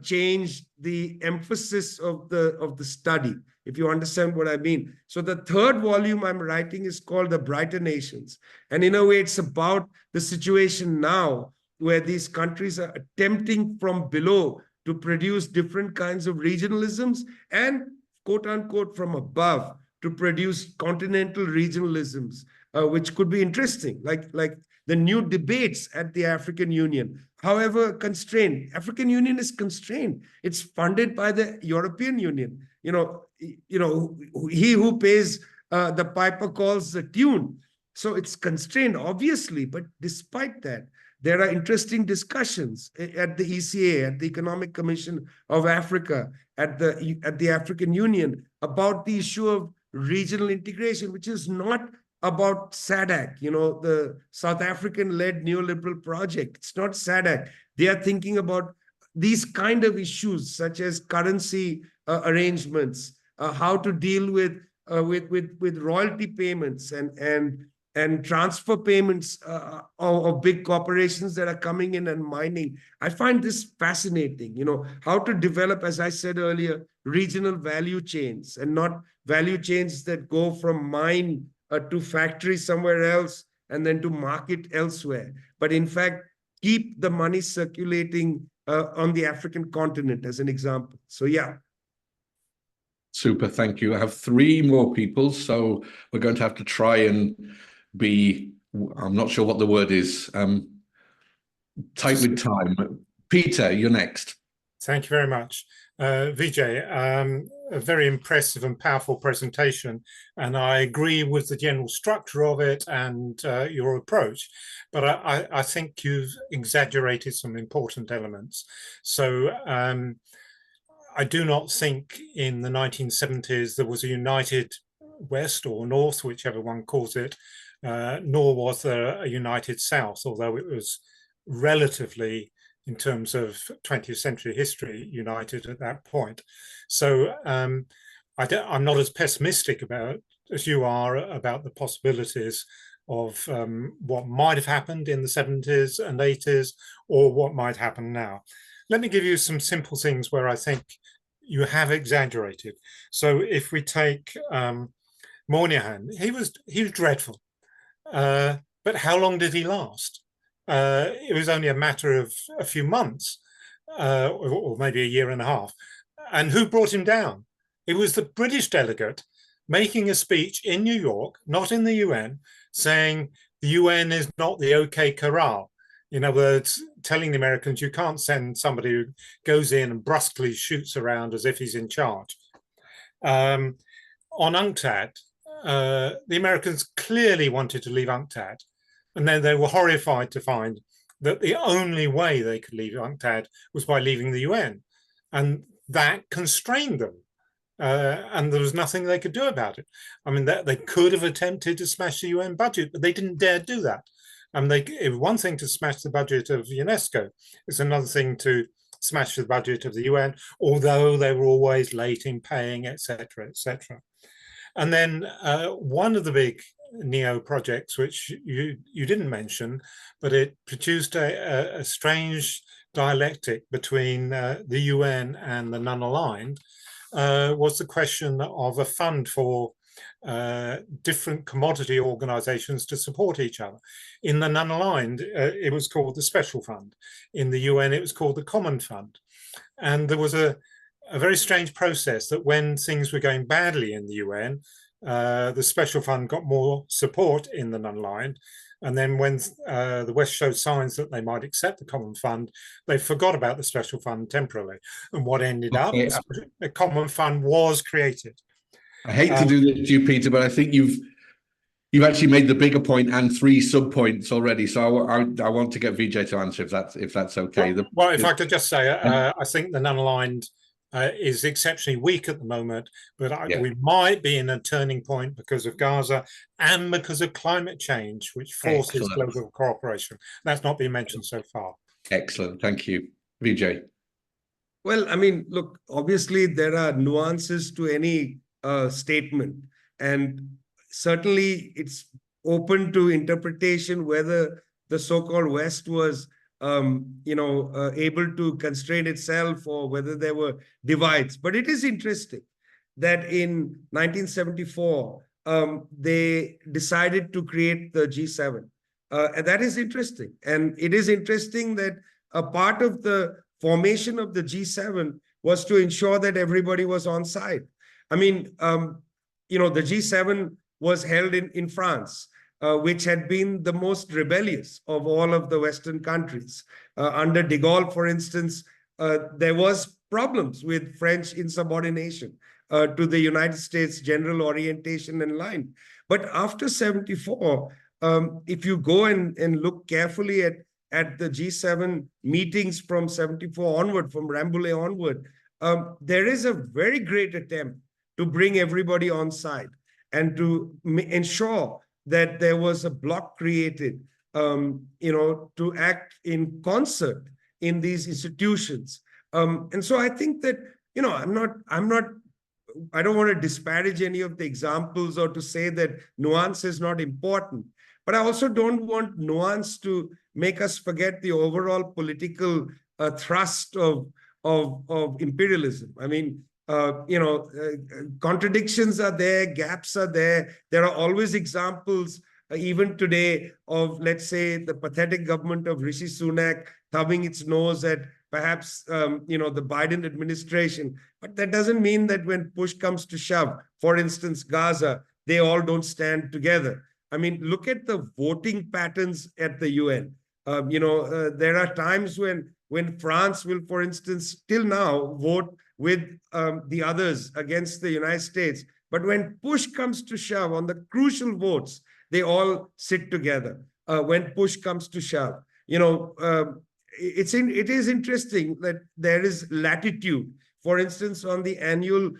changed the emphasis of the study, if you understand what I mean. So the third volume I'm writing is called The Brighter Nations. And in a way, it's about the situation now where these countries are attempting from below to produce different kinds of regionalisms and, quote unquote, from above to produce continental regionalisms, which could be interesting, like the new debates at the African Union. However, constrained. African Union is constrained. It's funded by the European Union. He who pays the piper calls the tune. So it's constrained, obviously, but despite that, there are interesting discussions at the ECA, at the Economic Commission of Africa, at the African Union about the issue of regional integration, which is not about SADC, the South African-led neoliberal project. It's not SADC. They are thinking about these kind of issues, such as currency arrangements, how to deal with royalty payments and transfer payments of big corporations that are coming in and mining. I find this fascinating, how to develop, as I said earlier, regional value chains, and not value chains that go from mine to factory somewhere else and then to market elsewhere. But in fact, keep the money circulating on the African continent, as an example. So yeah, Super, thank you. I have 3 more people, so we're going to have to try and be, I'm not sure what the word is, tight with time. Peter, you're next. Thank you very much. Vijay, a very impressive and powerful presentation, and I agree with the general structure of it and your approach, but I think you've exaggerated some important elements. So I do not think in the 1970s there was a united West or North, whichever one calls it, nor was there a united South, although it was relatively, in terms of 20th century history, united at that point. So I'm not as pessimistic as you are about the possibilities of what might have happened in the 70s and 80s or what might happen now. Let me give you some simple things where I think you have exaggerated. So if we take Moynihan, he was dreadful, but how long did he last? It was only a matter of a few months, or maybe a year and a half. And who brought him down? It was the British delegate making a speech in New York, not in the UN, saying the UN is not the OK Corral. In other words, telling the Americans you can't send somebody who goes in and brusquely shoots around as if he's in charge. On UNCTAD, the Americans clearly wanted to leave UNCTAD, and then they were horrified to find that the only way they could leave UNCTAD was by leaving the UN, and that constrained them. And there was nothing they could do about it. I mean, they could have attempted to smash the UN budget, but they didn't dare do that. It was one thing to smash the budget of UNESCO. It's another thing to smash the budget of the UN, although they were always late in paying, etc., etc. And then one of the big NIEO projects, which you didn't mention, but it produced a strange dialectic between the UN and the non-aligned, was the question of a fund for different commodity organizations to support each other. In the non-aligned, it was called the Special Fund. In the UN, it was called the Common Fund. And there was a very strange process that when things were going badly in the UN, the Special Fund got more support in the non-aligned. And then when the West showed signs that they might accept the Common Fund, they forgot about the Special Fund temporarily. And what ended up, the Common Fund was created. I hate to do this to you, Peter, but I think you've actually made the bigger point and 3 sub-points already. So I want to get Vijay to answer if that's okay. Well, if I could just say, I think the non-aligned is exceptionally weak at the moment, but we might be in a turning point because of Gaza and because of climate change, which forces global cooperation. That's not been mentioned so far. Excellent. Thank you. Vijay. Well, I mean, look, obviously there are nuances to any statement, and certainly it's open to interpretation whether the so-called West was able to constrain itself or whether there were divides. But it is interesting that in 1974 they decided to create the G7, and that is interesting. And it is interesting that a part of the formation of the G7 was to ensure that everybody was on side. I mean, the G7 was held in France, which had been the most rebellious of all of the Western countries. Under de Gaulle, for instance, there was problems with French insubordination to the United States general orientation and line. But after 74, if you go and look carefully at the G7 meetings from 74 onward, from Rambouillet onward, there is a very great attempt to bring everybody on side and to ensure that there was a bloc created, to act in concert in these institutions. And so I think that, I don't want to disparage any of the examples or to say that nuance is not important, but I also don't want nuance to make us forget the overall political thrust of imperialism. I mean, contradictions are there, gaps are there. There are always examples, even today, of, let's say, the pathetic government of Rishi Sunak thumbing its nose at perhaps, the Biden administration. But that doesn't mean that when push comes to shove, for instance, Gaza, they all don't stand together. I mean, look at the voting patterns at the UN. There are times when France will, for instance, till now vote with the others against the United States. But when push comes to shove on the crucial votes, they all sit together. When push comes to shove, it is interesting that there is latitude. For instance, on the annual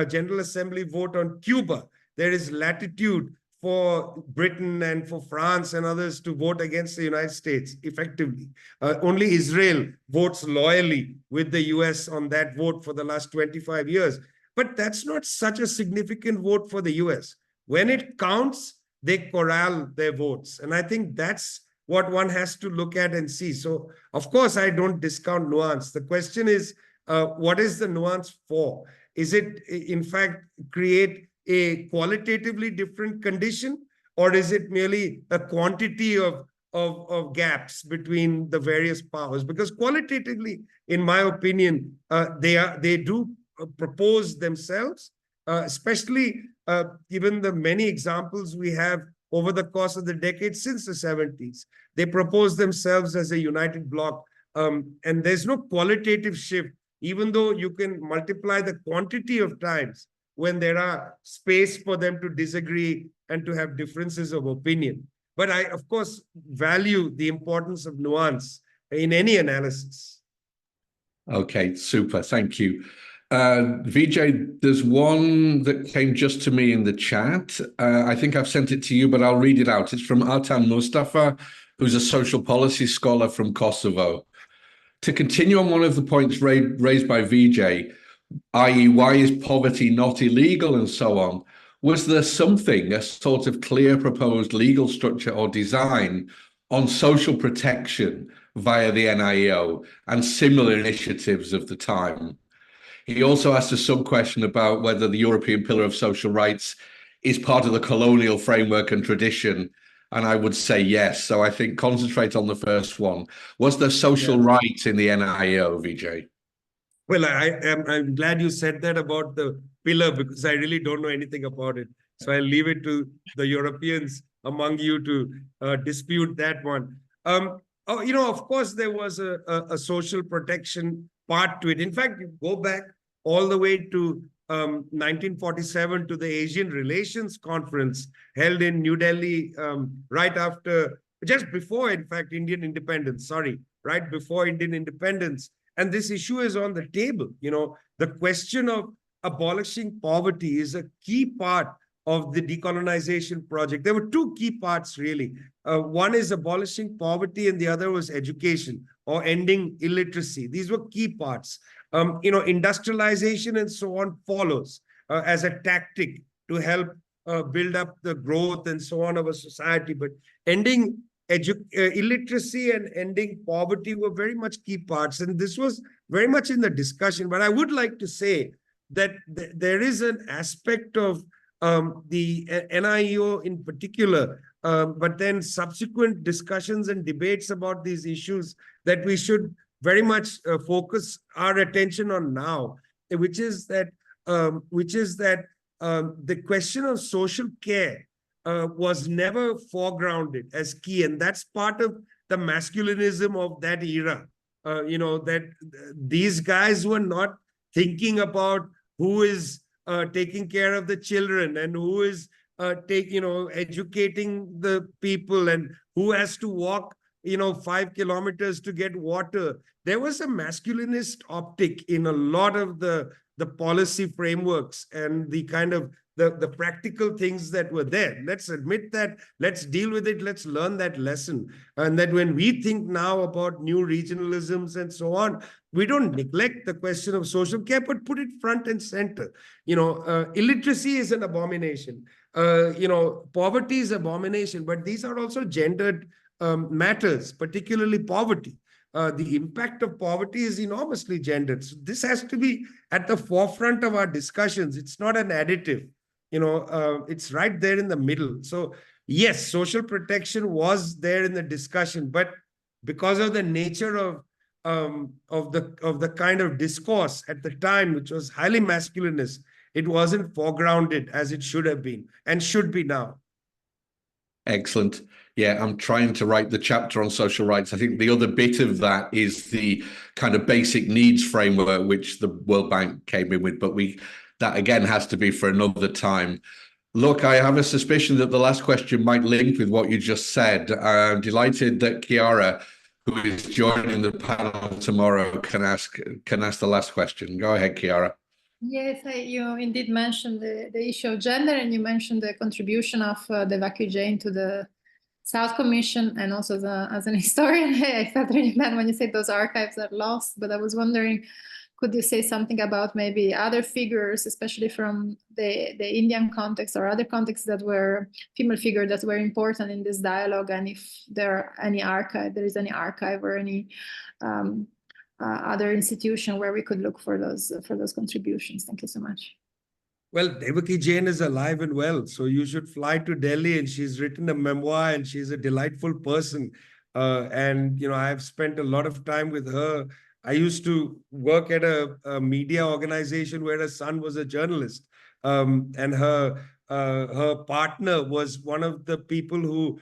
General Assembly vote on Cuba, there is latitude for Britain and for France and others to vote against the United States effectively. Only Israel votes loyally with the US on that vote for the last 25 years. But that's not such a significant vote for the US. When it counts, they corral their votes. And I think that's what one has to look at and see. So, of course, I don't discount nuance. The question is, what is the nuance for? Is it, in fact, create a qualitatively different condition, or is it merely a quantity of gaps between the various powers? Because qualitatively, in my opinion, they do propose themselves, especially given the many examples we have over the course of the decades since the 70s. They propose themselves as a united bloc, and there's no qualitative shift, even though you can multiply the quantity of times when there are space for them to disagree and to have differences of opinion. But I, of course, value the importance of nuance in any analysis. Okay, super. Thank you. Vijay, there's one that came just to me in the chat. I think I've sent it to you, but I'll read it out. It's from Artan Mustafa, who's a social policy scholar from Kosovo. To continue on one of the points raised by Vijay, i.e., why is poverty not illegal and so on, was there something, a sort of clear proposed legal structure or design on social protection via the NIEO and similar initiatives of the time? He also asked a sub-question about whether the European Pillar of Social Rights is part of the colonial framework and tradition, and I would say yes. So I think concentrate on the first one. Was there social rights in the NIEO, Vijay? Well, I'm glad you said that about the pillar, because I really don't know anything about it. So I'll leave it to the Europeans among you to dispute that one. Of course, there was a social protection part to it. In fact, you go back all the way to 1947 to the Asian Relations Conference held in New Delhi right after, just before, in fact, Indian independence, right before Indian independence. And this issue is on the table. The question of abolishing poverty is a key part of the decolonization project. There were two key parts, really. One is abolishing poverty, and the other was education or ending illiteracy. These were key parts. Industrialization and so on follows as a tactic to help build up the growth and so on of a society. But ending illiteracy and ending poverty were very much key parts. And this was very much in the discussion. But I would like to say that there is an aspect of the NIEO in particular, but then subsequent discussions and debates about these issues that we should very much focus our attention on now, which is that the question of social care was never foregrounded as key, and that's part of the masculinism of that era. That these guys were not thinking about who is taking care of the children and who is educating the people and who has to walk 5 kilometers to get water. There was a masculinist optic in a lot of the policy frameworks and the kind of the practical things that were there. Let's admit that, let's deal with it, let's learn that lesson. And that when we think now about new regionalisms and so on, we don't neglect the question of social care, but put it front and center. Illiteracy is an abomination. Poverty is an abomination, but these are also gendered matters, particularly poverty. The impact of poverty is enormously gendered. So this has to be at the forefront of our discussions. It's not an additive. It's right there in the middle. So yes, social protection was there in the discussion, but because of the nature of the kind of discourse at the time, which was highly masculinist, it wasn't foregrounded as it should have been and should be now. Excellent. Yeah, I'm trying to write the chapter on social rights. I think the other bit of that is the kind of basic needs framework, which the World Bank came in with, but that again has to be for another time. Look, I have a suspicion that the last question might link with what you just said. I'm delighted that Chiara, who is joining the panel tomorrow, can ask the last question. Go ahead, Chiara. Yes, you indeed mentioned the issue of gender, and you mentioned the contribution of the Vijay to the South Commission, and also as an historian, I felt really bad when you said those archives are lost, but I was wondering, could you say something about maybe other figures, especially from the Indian context or other contexts that were female figures that were important in this dialogue, and if there is any archive or any other institution where we could look for those contributions. Thank you so much. Well, Devaki Jain is alive and well, so you should fly to Delhi, and she's written a memoir, and she's a delightful person. And I've spent a lot of time with her. I used to work at a media organization where her son was a journalist, and her partner was one of the people who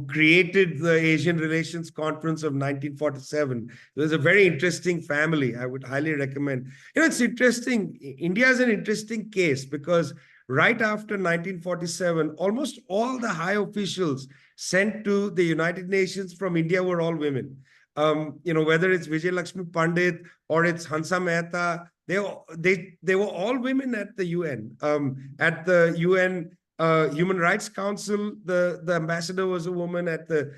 created the Asian Relations Conference of 1947. It was a very interesting family. I would highly recommend. It's interesting. India is an interesting case because right after 1947, almost all the high officials sent to the United Nations from India were all women. Whether it's Vijay Lakshmi Pandit or it's Hansa Mehta, they were all women at the UN. At the UN Human Rights Council, the ambassador was a woman. At the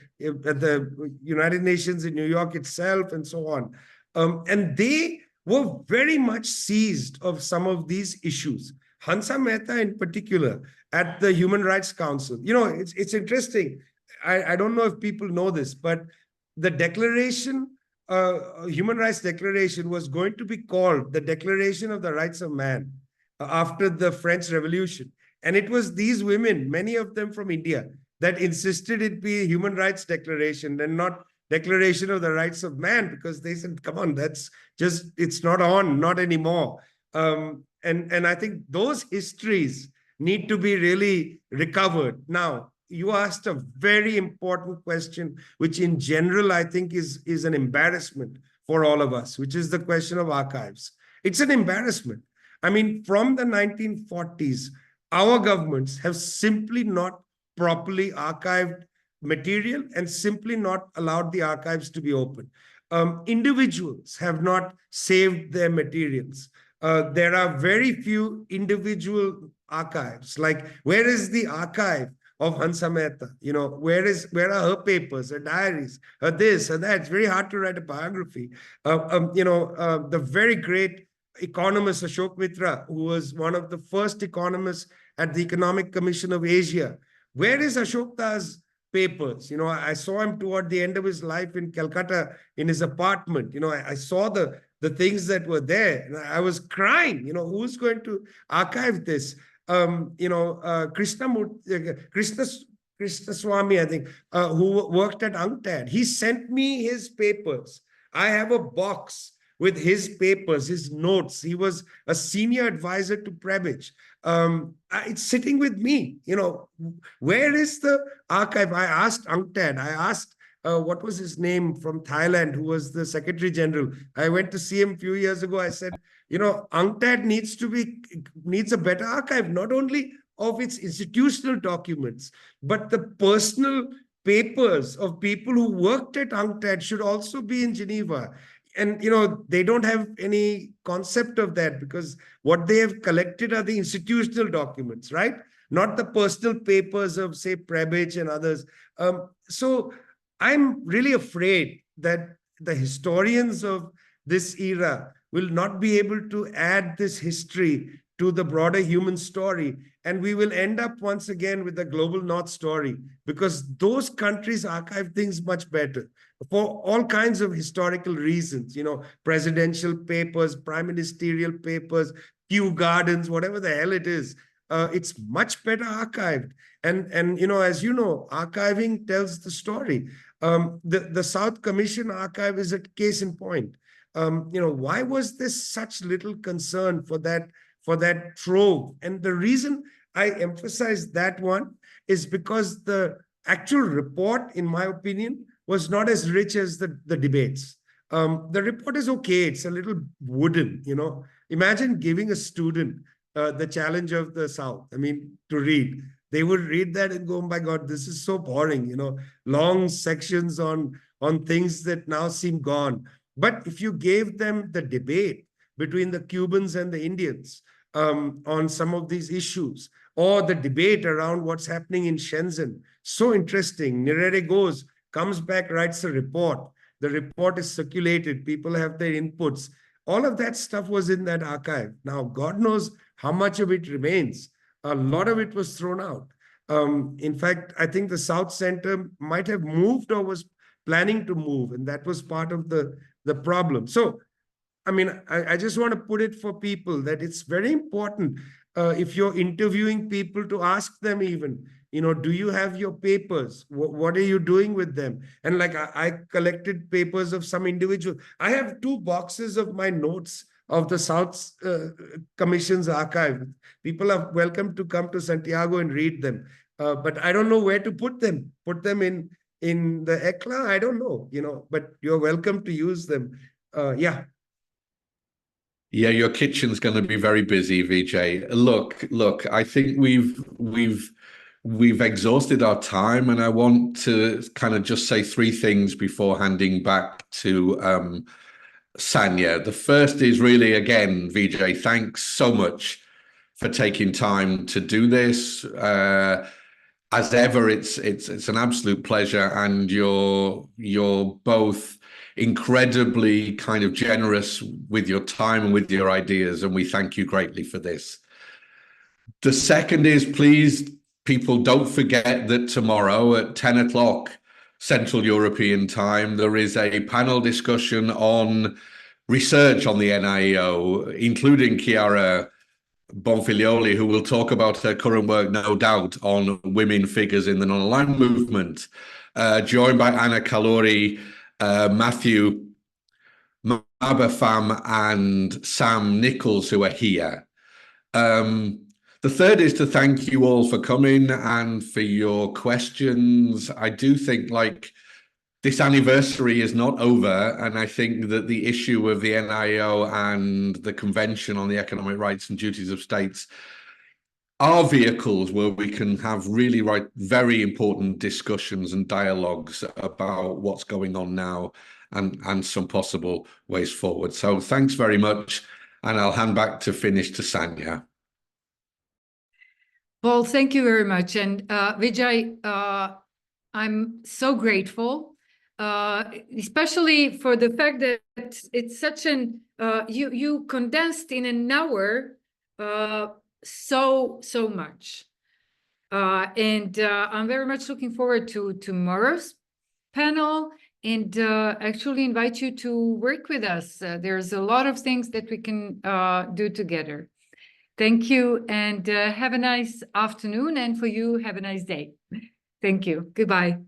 United Nations in New York itself, and so on. And they were very much seized of some of these issues. Hansa Mehta in particular at the Human Rights Council. It's interesting. I don't know if people know this, but the declaration, Human Rights Declaration, was going to be called the Declaration of the Rights of Man after the French Revolution. And it was these women, many of them from India, that insisted it be a Human Rights Declaration and not Declaration of the Rights of Man, because they said, come on, it's not anymore. And I think those histories need to be really recovered. Now, you asked a very important question, which in general, I think is an embarrassment for all of us, which is the question of archives. It's an embarrassment. I mean, from the 1940s, our governments have simply not properly archived material and simply not allowed the archives to be open. Individuals have not saved their materials. There are very few individual archives. Like, where is the archive of Hansa Mehta? Where are her papers, her diaries, her this, her that? It's very hard to write a biography. The very great economist Ashok Mitra, who was one of the first economists at the Economic Commission of Asia. Where is Ashok Da's papers? I saw him toward the end of his life in Calcutta in his apartment. I saw the things that were there, and I was crying. Who's going to archive this? Krishna Swami, I think, who worked at UNGTAD, he sent me his papers. I have a box with his papers, his notes. He was a senior advisor to Prebisch. It's sitting with me. Where is the archive? I asked UNGTAD. I asked, what was his name from Thailand, who was the Secretary General. I went to see him a few years ago. I said, UNGTAD needs a better archive, not only of its institutional documents, but the personal papers of people who worked at UNGTAD should also be in Geneva. And, they don't have any concept of that, because what they have collected are the institutional documents, right? Not the personal papers of, say, Prebisch and others. So I'm really afraid that the historians of this era will not be able to add this history to the broader human story. And we will end up once again with the global North story, because those countries archive things much better for all kinds of historical reasons, presidential papers, prime ministerial papers, Kew Gardens, whatever the hell it is. It's much better archived. And as you know, archiving tells the story. The South Commission archive is a case in point. Why was there such little concern for that trove? And the reason I emphasize that one is because the actual report, in my opinion, was not as rich as the debates. The report is okay. It's a little wooden, Imagine giving a student the challenge of the South, to read. They would read that and go, oh my God, this is so boring, long sections on things that now seem gone. But if you gave them the debate between the Cubans and the Indians on some of these issues, or the debate around what's happening in Shenzhen, so interesting. Nyerere goes, comes back, writes a report. The report is circulated. People have their inputs. All of that stuff was in that archive. Now, God knows how much of it remains. A lot of it was thrown out. In fact, I think the South Center might have moved or was planning to move, and that was part of the problem. So, I just want to put it for people that it's very important if you're interviewing people to ask them even, do you have your papers? What are you doing with them? And like I collected papers of some individual. I have 2 boxes of my notes of the South Commission's archive. People are welcome to come to Santiago and read them. But I don't know where to put them. Put them in the ECLA? I don't know, but you're welcome to use them. Yeah. Yeah, your kitchen's going to be very busy, Vijay. Look, I think we've exhausted our time, and I want to kind of just say 3 things before handing back to Sanya. The first is really, again, Vijay, thanks so much for taking time to do this. As ever, it's an absolute pleasure, and you're both incredibly kind of generous with your time and with your ideas, and we thank you greatly for this. The second is, please, people, don't forget that tomorrow at 10 o'clock Central European time, there is a panel discussion on research on the NIEO, including Chiara Bonfiglioli, who will talk about her current work, no doubt, on women figures in the non-aligned movement, joined by Anna Calori, Matthew Mabafam, and Sam Nichols, who are here. The third is to thank you all for coming and for your questions. I do think this anniversary is not over, and I think that the issue of the NIEO and the Convention on the Economic Rights and Duties of States are vehicles where we can have really very important discussions and dialogues about what's going on now and some possible ways forward. So thanks very much, and I'll hand back to finish to Sanya. Paul, thank you very much. And Vijay, I'm so grateful, especially for the fact that it's such you condensed in an hour so much. And I'm very much looking forward to tomorrow's panel, and actually invite you to work with us. There's a lot of things that we can do together. Thank you, and have a nice afternoon, and for you, have a nice day. Thank you. Goodbye.